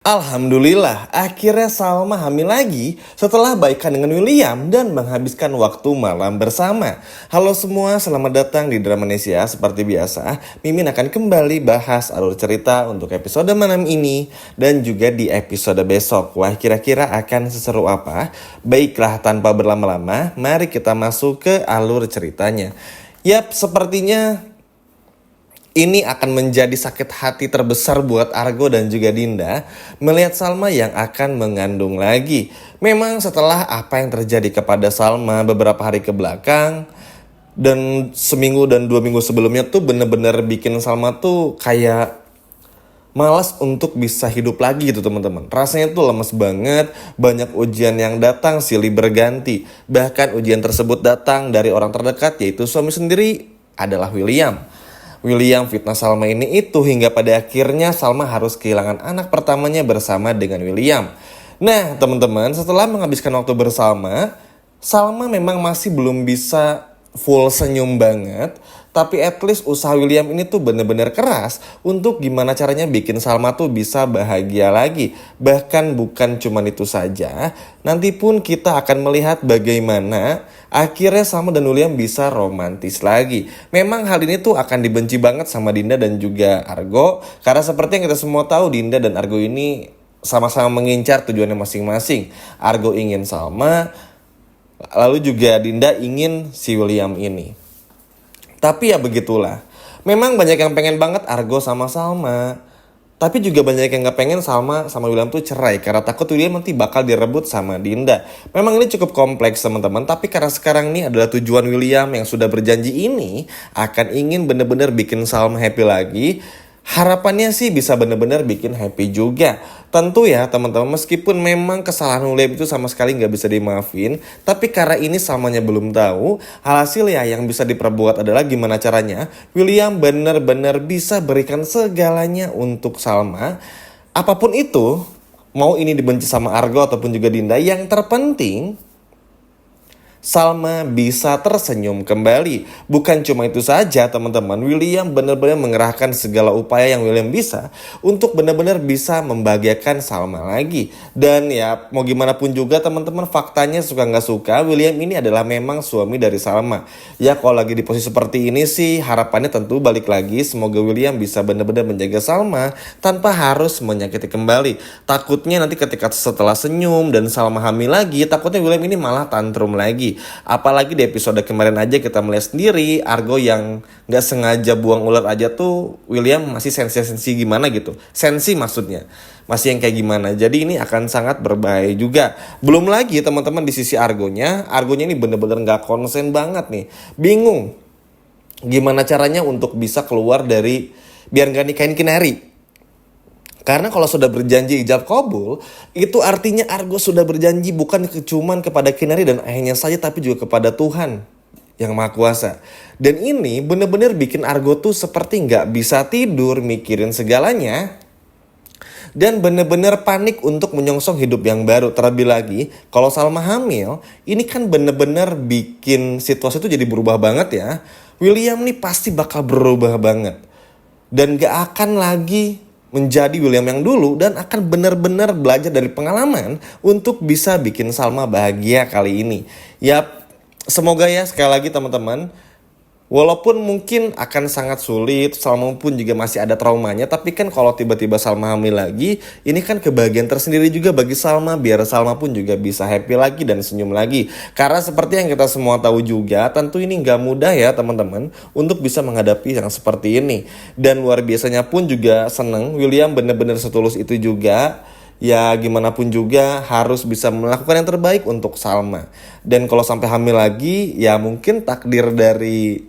Alhamdulillah, akhirnya Salma hamil lagi setelah baikan dengan William dan menghabiskan waktu malam bersama. Halo semua, selamat datang di Dramanesia. Seperti biasa, Mimin akan kembali bahas alur cerita untuk episode malam ini dan juga di episode besok. Wah, kira-kira akan seseru apa? Baiklah, tanpa berlama-lama, mari kita masuk ke alur ceritanya. Yap, sepertinya ini akan menjadi sakit hati terbesar buat Argo dan juga Dinda melihat Salma yang akan mengandung lagi. Memang setelah apa yang terjadi kepada Salma beberapa hari ke belakang dan seminggu dan 2 minggu sebelumnya tuh bener-bener bikin Salma tuh kayak malas untuk bisa hidup lagi gitu teman-teman. Rasanya tuh lemes banget, banyak ujian yang datang silih berganti. Bahkan ujian tersebut datang dari orang terdekat yaitu suami sendiri adalah William. William fitnah Salma ini itu hingga pada akhirnya Salma harus kehilangan anak pertamanya bersama dengan William. Nah teman-teman, setelah menghabiskan waktu bersama, Salma memang masih belum bisa full senyum banget. Tapi at least usaha William ini tuh bener-bener keras untuk gimana caranya bikin Salma tuh bisa bahagia lagi. Bahkan bukan cuma itu saja, nanti pun kita akan melihat bagaimana akhirnya Salma dan William bisa romantis lagi. Memang hal ini tuh akan dibenci banget sama Dinda dan juga Argo. Karena seperti yang kita semua tahu, Dinda dan Argo ini sama-sama mengincar tujuannya masing-masing. Argo ingin Salma, lalu juga Dinda ingin si William ini. Tapi ya begitulah. Memang banyak yang pengen banget Argo sama Salma. Tapi juga banyak yang gak pengen Salma sama William tuh cerai. Karena takut William nanti bakal direbut sama Dinda. Memang ini cukup kompleks teman-teman. Tapi karena sekarang ini adalah tujuan William yang sudah berjanji ini akan ingin bener-bener bikin Salma happy lagi. Harapannya sih bisa bener-bener bikin happy juga. Tentu ya teman-teman, meskipun memang kesalahan William itu sama sekali gak bisa dimaafin, tapi karena ini Salmanya belum tahu, alhasil ya yang bisa diperbuat adalah gimana caranya William bener-bener bisa berikan segalanya untuk Salma. Apapun itu, mau ini dibenci sama Argo ataupun juga Dinda, yang terpenting Salma bisa tersenyum kembali. Bukan cuma itu saja teman-teman, William benar-benar mengerahkan segala upaya yang William bisa untuk benar-benar bisa membahagiakan Salma lagi. Dan ya mau gimana pun juga teman-teman, faktanya suka gak suka, William ini adalah memang suami dari Salma. Ya kalau lagi di posisi seperti ini sih harapannya tentu balik lagi, semoga William bisa benar-benar menjaga Salma tanpa harus menyakiti kembali. Takutnya nanti ketika setelah senyum dan Salma hamil lagi, takutnya William ini malah tantrum lagi. Apalagi di episode kemarin aja kita melihat sendiri Argo yang gak sengaja buang ular aja tuh William masih sensi gimana gitu. Sensi maksudnya masih yang kayak gimana. Jadi ini akan sangat berbahaya juga. Belum lagi teman-teman di sisi Argonya ini bener-bener gak konsen banget nih. Bingung gimana caranya untuk bisa keluar dari biar gak nikahin Kinari. Karena kalau sudah berjanji ijab kabul, itu artinya Argo sudah berjanji bukan cuman kepada Kinari dan ayahnya saja, tapi juga kepada Tuhan yang Maha Kuasa. Dan ini benar-benar bikin Argo tuh seperti nggak bisa tidur mikirin segalanya. Dan benar-benar panik untuk menyongsong hidup yang baru. Terlebih lagi, kalau Salma hamil, ini kan benar-benar bikin situasi itu jadi berubah banget ya. William nih pasti bakal berubah banget. Dan gak akan lagi menjadi William yang dulu dan akan benar-benar belajar dari pengalaman untuk bisa bikin Salma bahagia kali ini. Yap, semoga ya sekali lagi teman-teman, walaupun mungkin akan sangat sulit, Salma pun juga masih ada traumanya, tapi kan kalau tiba-tiba Salma hamil lagi, ini kan kebahagiaan tersendiri juga bagi Salma, biar Salma pun juga bisa happy lagi dan senyum lagi. Karena seperti yang kita semua tahu juga, tentu ini gak mudah ya teman-teman untuk bisa menghadapi yang seperti ini. Dan luar biasanya pun juga seneng, William benar-benar setulus itu juga. Ya gimana pun juga harus bisa melakukan yang terbaik untuk Salma. Dan kalau sampai hamil lagi, ya mungkin takdir dari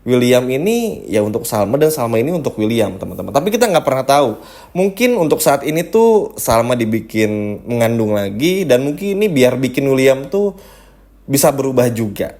William ini ya untuk Salma dan Salma ini untuk William teman-teman. Tapi kita gak pernah tahu. Mungkin untuk saat ini tuh Salma dibikin mengandung lagi. Dan mungkin ini biar bikin William tuh bisa berubah juga.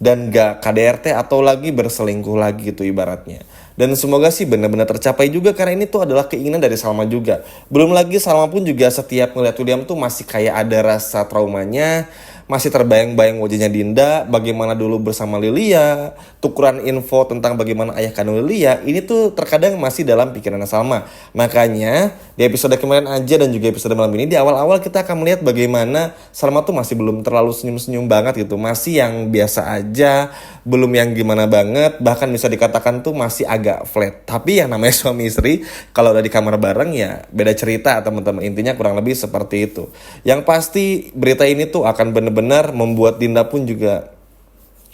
Dan gak KDRT atau lagi berselingkuh lagi gitu ibaratnya. Dan semoga sih benar-benar tercapai juga karena ini tuh adalah keinginan dari Salma juga. Belum lagi Salma pun juga setiap ngeliat William tuh masih kayak ada rasa traumanya. masih terbayang-bayang wajahnya Dinda, bagaimana dulu bersama Lilia, tukeran info tentang bagaimana ayah kandung Lilia, ini tuh terkadang masih dalam pikirannya Salma. Makanya di episode kemarin aja dan juga episode malam ini, di awal-awal kita akan melihat bagaimana Salma tuh masih belum terlalu senyum-senyum banget gitu, masih yang biasa aja, belum yang gimana banget, bahkan bisa dikatakan tuh masih agak flat. Tapi yang namanya suami istri, kalau udah di kamar bareng ya beda cerita teman-teman, intinya kurang lebih seperti itu. Yang pasti berita ini tuh akan benar-benar membuat Dinda pun juga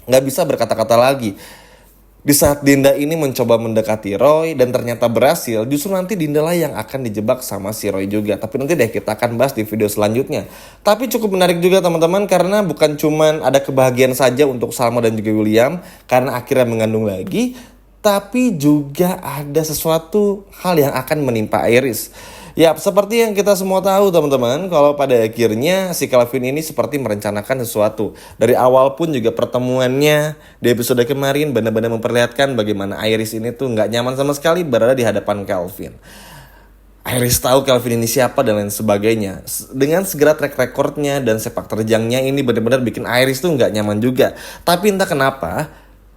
nggak bisa berkata-kata lagi. Di saat Dinda ini mencoba mendekati Roy dan ternyata berhasil, justru nanti Dinda lah yang akan dijebak sama si Roy juga. Tapi nanti deh kita akan bahas di video selanjutnya. Tapi cukup menarik juga teman-teman, karena bukan cuman ada kebahagiaan saja untuk Salma dan juga William karena akhirnya mengandung lagi, tapi juga ada sesuatu hal yang akan menimpa Iris. Ya, seperti yang kita semua tahu teman-teman, kalau pada akhirnya si Calvin ini seperti merencanakan sesuatu. Dari awal pun juga pertemuannya di episode kemarin benar-benar memperlihatkan bagaimana Iris ini tuh nggak nyaman sama sekali berada di hadapan Calvin. Iris tahu Calvin ini siapa dan lain sebagainya. Dengan segala track recordnya dan sepak terjangnya ini benar-benar bikin Iris tuh nggak nyaman juga. Tapi entah kenapa,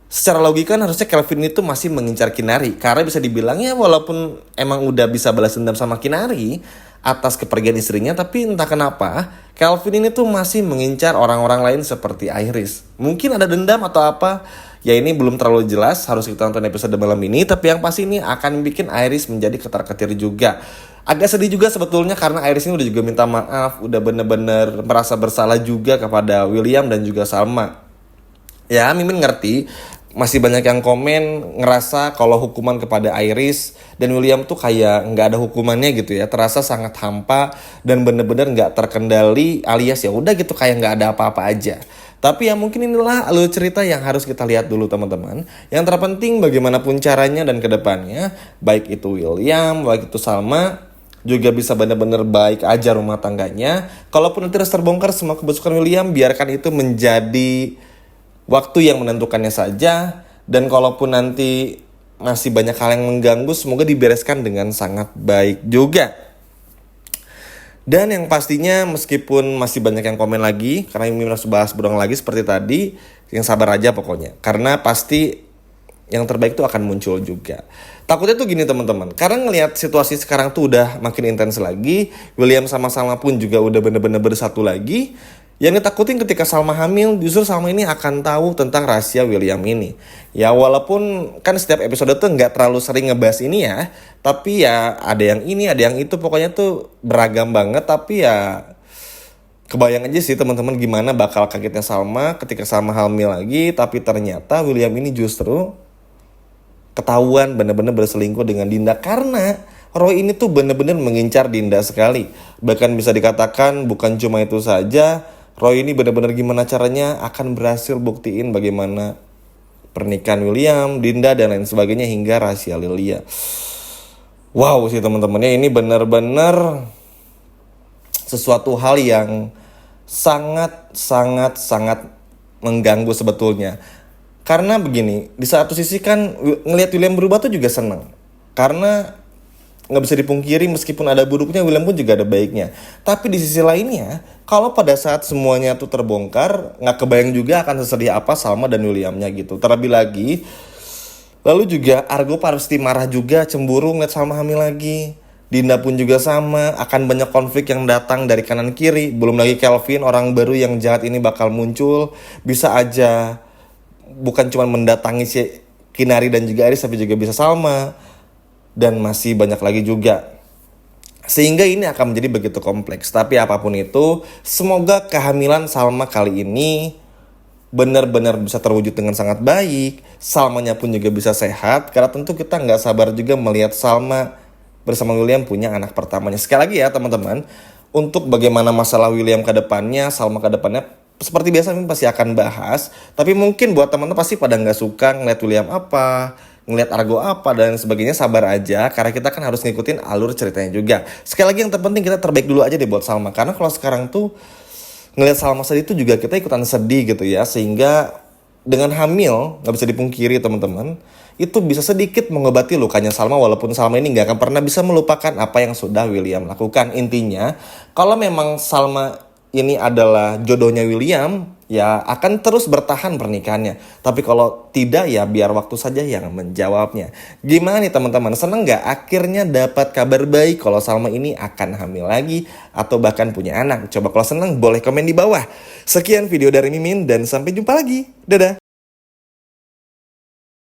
secara logika harusnya Calvin itu masih mengincar Kinari. Karena bisa dibilang ya walaupun emang udah bisa balas dendam sama Kinari atas kepergian istrinya, tapi entah kenapa Calvin ini tuh masih mengincar orang-orang lain seperti Iris. Mungkin ada dendam atau apa, ya ini belum terlalu jelas, harus kita tonton episode malam ini. Tapi yang pasti ini akan bikin Iris menjadi ketar-ketir juga. Agak sedih juga sebetulnya karena Iris ini udah juga minta maaf, udah bener-bener merasa bersalah juga kepada William dan juga Salma. Ya, Mimin ngerti masih banyak yang komen ngerasa kalau hukuman kepada Iris dan William tuh kayak nggak ada hukumannya gitu ya, terasa sangat hampa dan bener-bener nggak terkendali, alias ya udah gitu kayak nggak ada apa-apa aja. Tapi ya mungkin inilah alur cerita yang harus kita lihat dulu teman-teman. Yang terpenting bagaimanapun caranya dan kedepannya, baik itu William, baik itu Salma, juga bisa benar-benar baik aja rumah tangganya. Kalaupun nanti harus terbongkar semua kebusukan William, biarkan itu menjadi waktu yang menentukannya saja. Dan kalaupun nanti masih banyak hal yang mengganggu, semoga dibereskan dengan sangat baik juga. Dan yang pastinya meskipun masih banyak yang komen lagi, karena ini harus bahas berulang lagi seperti tadi, yang sabar aja pokoknya. Karena pasti yang terbaik itu akan muncul juga. Takutnya tuh gini teman-teman, karena ngelihat situasi sekarang tuh udah makin intens lagi, William sama Salma pun juga udah bener-bener bersatu lagi. Yang ditakutin ketika Salma hamil, justru Salma ini akan tahu tentang rahasia William ini. Ya walaupun kan setiap episode tuh nggak terlalu sering ngebahas ini ya, tapi ya ada yang ini, ada yang itu, pokoknya tuh beragam banget. Tapi ya kebayang aja sih teman-teman gimana bakal kagetnya Salma ketika Salma hamil lagi, tapi ternyata William ini justru ketahuan bener-bener berselingkuh dengan Dinda karena Roy ini tuh bener-bener mengincar Dinda sekali. Bahkan bisa dikatakan bukan cuma itu saja, Roy ini benar-benar gimana caranya akan berhasil buktiin bagaimana pernikahan William, Dinda dan lain sebagainya hingga rahasia Lilia. Wow sih teman-temannya, ini benar-benar sesuatu hal yang sangat mengganggu sebetulnya. Karena begini, di satu sisi kan ngelihat William berubah tuh juga seneng. Karena nggak bisa dipungkiri meskipun ada buruknya, William pun juga ada baiknya. Tapi di sisi lainnya, kalau pada saat semuanya tuh terbongkar, nggak kebayang juga akan sesedih apa Salma dan Williamnya gitu. Terlebih lagi, lalu juga Argo pasti marah juga, cemburu ngeliat Salma hamil lagi. Dinda pun juga sama, akan banyak konflik yang datang dari kanan kiri. Belum lagi Calvin, orang baru yang jahat ini bakal muncul. Bisa aja bukan cuma mendatangi si Kinari dan juga Iris, tapi juga bisa Salma. Dan masih banyak lagi juga. Sehingga ini akan menjadi begitu kompleks. Tapi apapun itu, semoga kehamilan Salma kali ini benar-benar bisa terwujud dengan sangat baik. Salmanya pun juga bisa sehat. Karena tentu kita nggak sabar juga melihat Salma bersama William punya anak pertamanya. Sekali lagi ya teman-teman, untuk bagaimana masalah William ke depannya, Salma ke depannya, seperti biasa ini pasti akan bahas. Tapi mungkin buat teman-teman pasti pada nggak suka ngeliat William apa, ngelihat Argo apa dan sebagainya, sabar aja karena kita kan harus ngikutin alur ceritanya juga. Sekali lagi yang terpenting kita terbaik dulu aja deh buat Salma, karena kalau sekarang tuh ngelihat Salma sedih itu juga kita ikutan sedih gitu ya. Sehingga dengan hamil nggak bisa dipungkiri teman-teman, itu bisa sedikit mengobati lukanya Salma, walaupun Salma ini nggak akan pernah bisa melupakan apa yang sudah William lakukan. Intinya kalau memang Salma ini adalah jodohnya William, ya akan terus bertahan pernikahannya. Tapi kalau tidak, ya biar waktu saja yang menjawabnya. Gimana nih teman-teman, seneng nggak akhirnya dapat kabar baik kalau Salma ini akan hamil lagi atau bahkan punya anak? Coba kalau seneng boleh komen di bawah. Sekian video dari Mimin dan sampai jumpa lagi. Dadah.